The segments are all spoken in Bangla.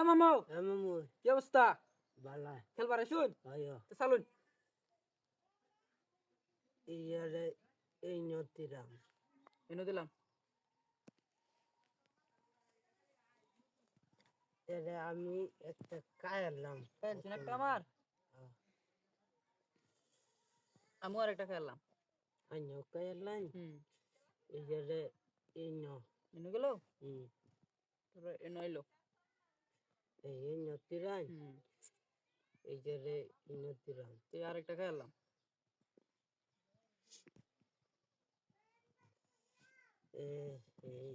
মামু মামু কি অবস্থা? বালা খেলবার শুন আয়ো তো চালুন। ইয়ারে এই নতিরাম এনে দিলাম। এরে আমি একটা কায়ালাম খেলছেন একটা আমার, আমি আর একটা খেললাম। আইনো কায়ালাম ইয়ারে এই ন এনে গেল, হুম তারপরে এনে এলো। এই নতিরাম ইয়ারে এই নতিরাম তুই আর একটা খেললাম। এ এই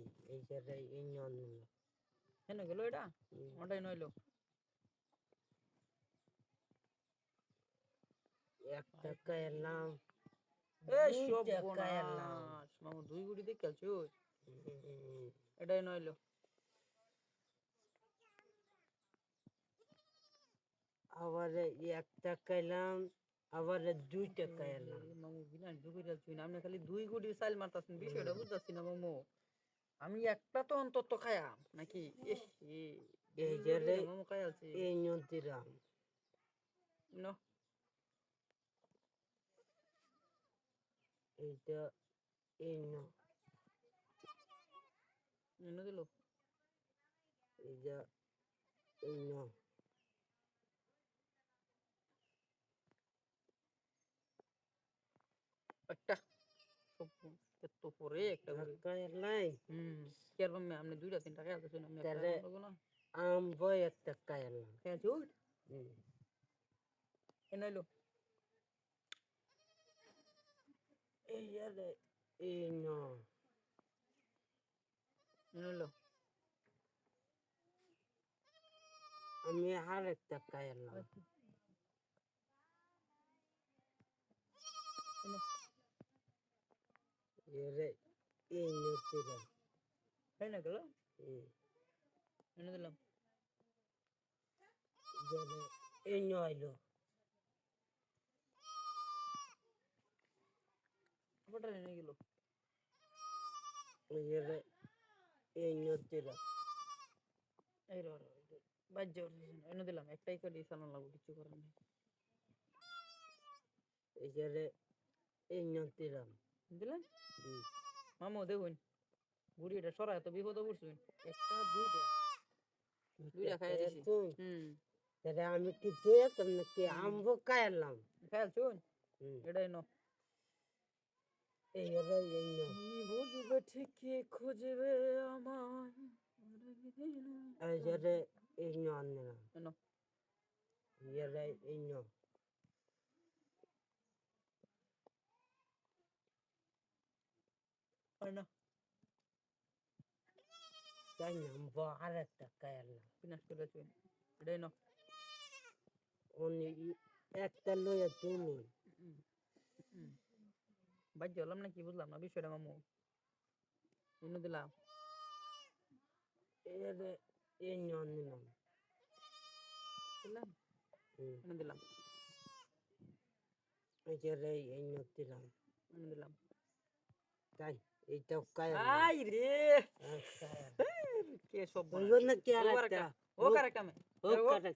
ইয়ারে এই নন এনে গেল এটা, ওটা এনে এলো। একটা কায়ালাম এই সব দুইটা কায়ালাম বোনাস মামু, দুই গুটি দিয়ে খেলছিস। এটা এনে এলো। আবার একটা কাইলাম আবার দুইটা কাইলাম মামু বিনা ঢুকে যাচ্ছি না, আপনি খালি দুই গুটি সাইল মারতাছেন, বিষয়টা বুঝতেছি না মামু। আমি একটা তো অন্তত খায়াম নাকি? ইস এই যে মামু খায়ালছি এই নতিরাম ন। এইটা এই ন এনে দিল। এইটা এই ন একটা এত পরে একটা করে কাইলাই কি আর বাম্মে আপনি দুইটা তিনটা খেলতেছেন, আমি একটা তাহলে খেলবো না। আম বই একটা কাইলাম খেলছি ওই এনে এলো। এই আরে এই ন এনে এলো। আমি আর একটা কাইলাম এরে এই নতিরাম এনে গেল। এনে দিলাম। এরে এই ন আইলো ওটা এনে গেল। এরে এই নতিরাম এই র বাজ্য এনে দিলাম। একটাই করে চালান লাগবো, কিছু করার নেই। এরে এই নতিরাম দিলেন মামু দেখুন, বুড়িটা সরাই তো বিপদে পড়ছুন। একটা দুইটা দুইটা খাইয়া দিছি। তাহলে আমি কি দুইতাম নাকি আম্ব কাইলাম খেয়ালছুন এটাই ন। এই এরে এই ন তুমি বুঝবে ঠিকই খুঁজবে আমায়। এই এরে এই ন আনলাম এনো এরে এই ন এনো তাই নাম আর একটা কাইলাম ফিনিশ করে চুন এটাই ন। উনি একটা লইয়া তুমি বাজ্য হলাম না কি বুঝলাম না বিষয়টা মামু। এনে দিলাম। এরে এই ন আনলাম দিলাম এনে দিলাম। এই এরে এই ন দিলাম এনে দিলাম। তাই এইটাও কাইলাম আই রে আচ্ছা কে সব ওই জন্য কি আর ও একটা কারেক্ট আমি ও কারেক্ট